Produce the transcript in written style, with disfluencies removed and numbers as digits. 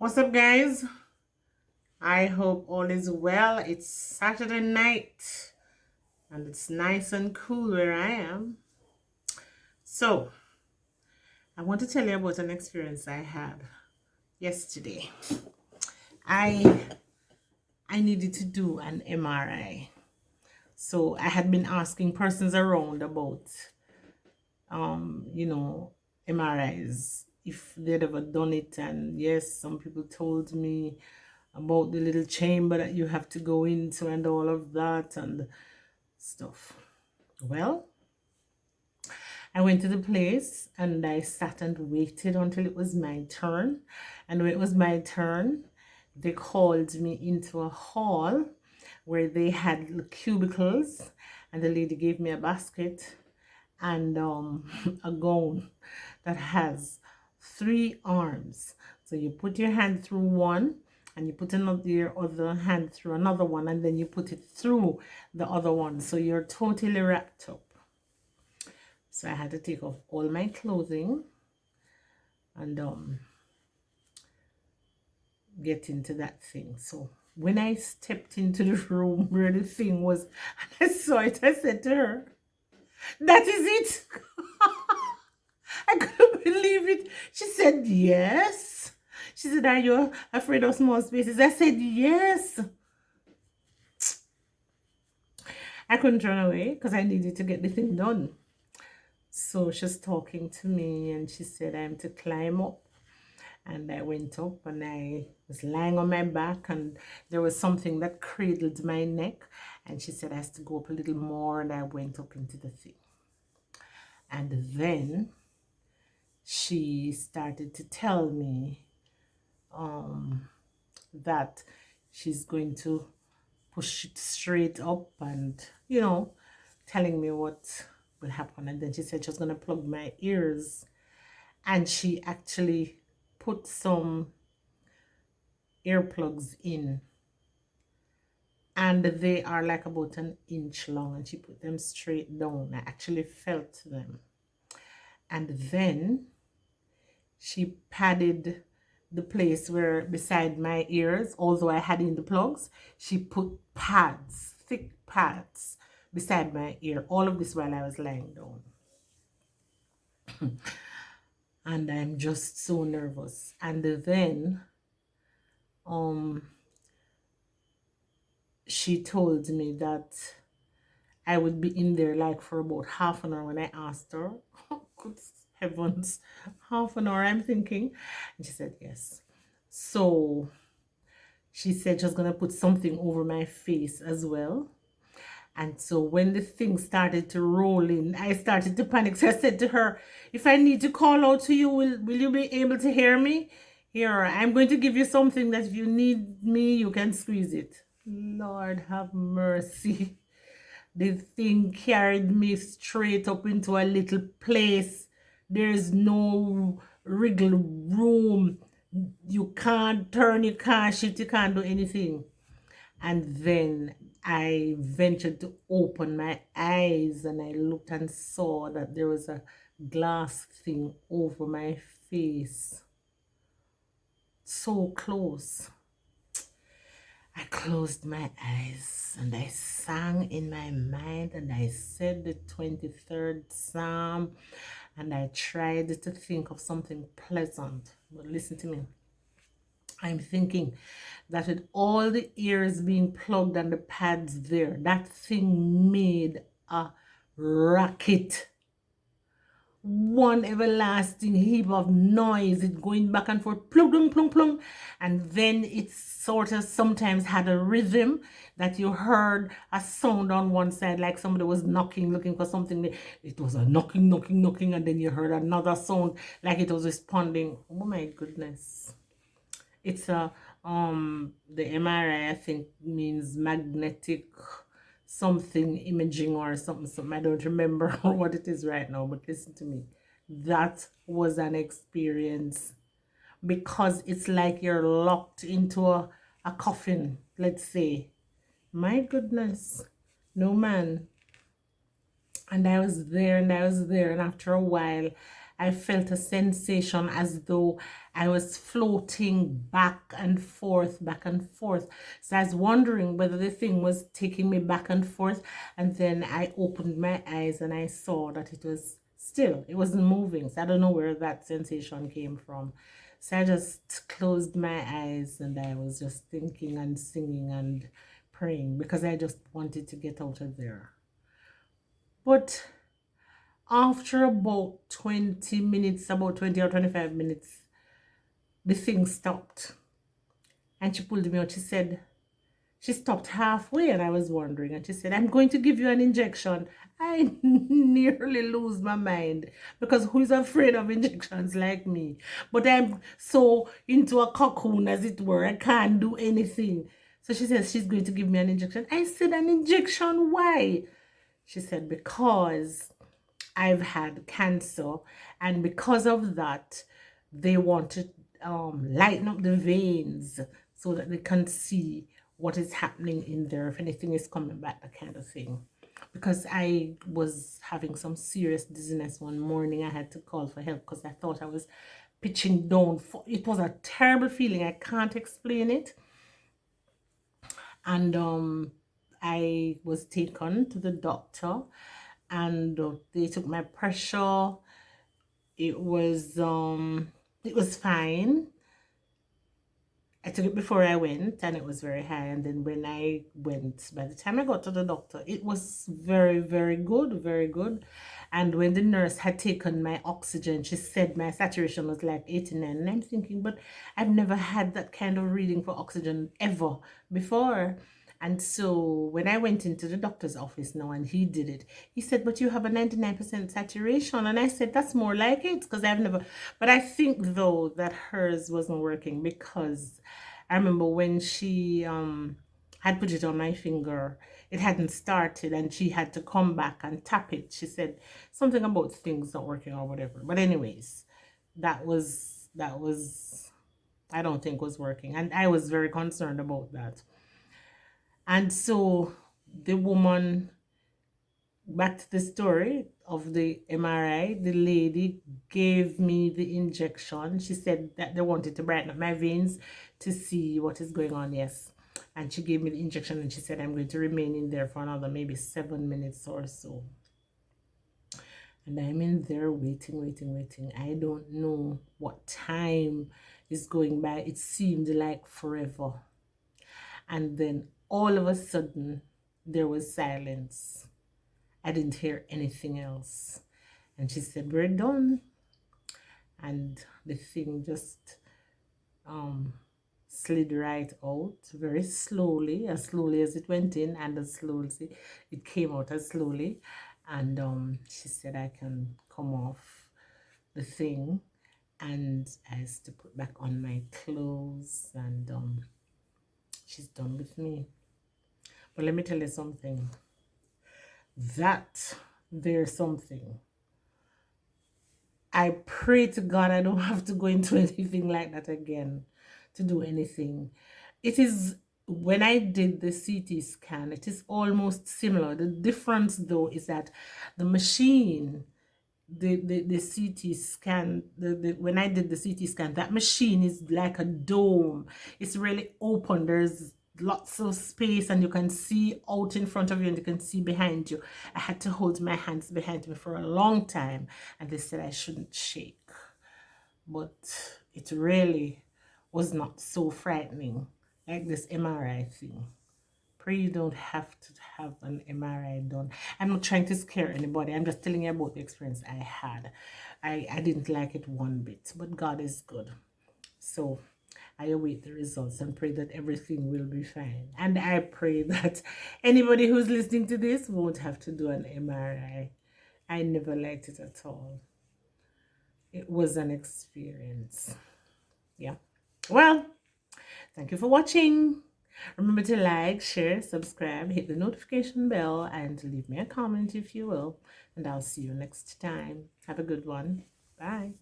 What's up, guys? I hope all is well. It's Saturday night and it's nice and cool where I am. So, I want to tell you about an experience I had yesterday. I I needed to do an MRI. So, I had been asking persons around about you know, MRIs if they'd ever done it, and yes, some people told me about the little chamber that you have to go into and all of that and stuff. Well, I went to the place and I sat and waited until it was my turn. And when it was my turn, they called me into a hall where they had cubicles, and the lady gave me a basket and a gown that has 3 arms. So you put your hand through one, and you put your other hand through another one, and then you put it through the other one. So you're totally wrapped up. So I had to take off all my clothing and get into that thing. So when I stepped into the room where the thing was, and I saw it, I said to her, "That is it." I couldn't believe it. She said, "Yes." She said, "Are you afraid of small spaces?" I said, "Yes." I couldn't run away because I needed to get the thing done. So she's talking to me and she said I'm to climb up. And I went up and I was lying on my back, and there was something that cradled my neck. And she said I has to go up a little more, and I went up into the thing. And then she started to tell me that she's going to push it straight up and, telling me what will happen. And then she said she was going to plug my ears. And she actually put some earplugs in. And they are like about an inch long. And she put them straight down. I actually felt them. And then she padded the place where beside my ears, although I had in the plugs, she put pads, thick pads beside my ear. All of this while I was lying down. And I'm just so nervous. And then she told me that I would be in there like for about half an hour. When I asked her, good heavens, half an hour, I'm thinking. And she said yes. So she said she was going to put something over my face as well. And so when the thing started to roll in, I started to panic. So I said to her, "If I need to call out to you, will you be able to hear me? Here, I'm going to give you something that if you need me, you can squeeze it." Lord have mercy. The thing carried me straight up into a little place. There's no wriggle room. You can't turn, you can't shit, you can't do anything. And then I ventured to open my eyes and I looked and saw that there was a glass thing over my face. So close. I closed my eyes and I sang in my mind and I said the 23rd Psalm and I tried to think of something pleasant. But listen to me. I'm thinking that with all the ears being plugged and the pads there, that thing made a racket. One everlasting heap of noise, it going back and forth, plung, plung, plung, plung. And then it sort of sometimes had a rhythm that you heard a sound on one side, like somebody was knocking, looking for something. It was a knocking, knocking, knocking, and then you heard another sound like it was responding. Oh my goodness. It's a the MRI, I think, means magnetic something imaging or something. I don't remember what it is right now, but listen to me. That was an experience because it's like you're locked into a coffin, let's say. My goodness. No, man. And I was there and I was there, and after a while I felt a sensation as though I was floating back and forth, back and forth. So I was wondering whether the thing was taking me back and forth. And then I opened my eyes and I saw that it was still, it wasn't moving. So I don't know where that sensation came from. So I just closed my eyes and I was just thinking and singing and praying because I just wanted to get out of there. But after about 20 minutes, about 20 or 25 minutes, the thing stopped. And she pulled me out. She stopped halfway and I was wondering. And she said, I'm going to give you an injection. I nearly lose my mind because who is afraid of injections like me? But I'm so into a cocoon, as it were. I can't do anything. So she says she's going to give me an injection. I said, an injection? Why? She said, because I've had cancer, and because of that, they want to lighten up the veins so that they can see what is happening in there, if anything is coming back, that kind of thing. Because I was having some serious dizziness one morning, I had to call for help because I thought I was pitching down. It was a terrible feeling. I can't explain it. And I was taken to the doctor, and they took my pressure. It was fine. I took it before I went and it was very high. And then when I went, by the time I got to the doctor, it was very, very good, very good. And when the nurse had taken my oxygen, she said my saturation was like 89. And I'm thinking, but I've never had that kind of reading for oxygen ever before. And so when I went into the doctor's office now and he did it, he said, but you have a 99% saturation. And I said, that's more like it because I've never, but I think though that hers wasn't working because I remember when she had put it on my finger, it hadn't started and she had to come back and tap it. She said something about things not working or whatever. But anyways, that was, I don't think was working. And I was very concerned about that. And so the woman, back to the story of the MRI, the lady gave me the injection. She said that they wanted to brighten up my veins to see what is going on, yes. And she gave me the injection and she said I'm going to remain in there for another maybe 7 minutes or so. And I'm in there waiting. I don't know what time is going by. It seemed like forever. And then all of a sudden, there was silence. I didn't hear anything else. And she said, we're done. And the thing just slid right out very slowly as it went in, and as slowly it came out as slowly. And she said, I can come off the thing. And I had to put back on my clothes, and she's done with me. But let me tell you something. There's something. I pray to God I don't have to go into anything like that again to do anything. It is, when I did the CT scan, it is almost similar. The difference though is that the machine, the CT scan, when I did the CT scan, that machine is like a dome. It's really open. There's lots of space and you can see out in front of you and you can see behind you. I had to hold my hands behind me for a long time and they said I shouldn't shake. But it really was not so frightening like this MRI thing. Pray you don't have to have an MRI done. I'm not trying to scare anybody. I'm just telling you about the experience I had. I didn't like it one bit, but God is good. So I await the results and pray that everything will be fine. And I pray that anybody who's listening to this won't have to do an MRI. I never liked it at all. It was an experience. Yeah. Well, thank you for watching. Remember to like, share, subscribe, hit the notification bell, and leave me a comment if you will. And I'll see you next time. Have a good one. Bye.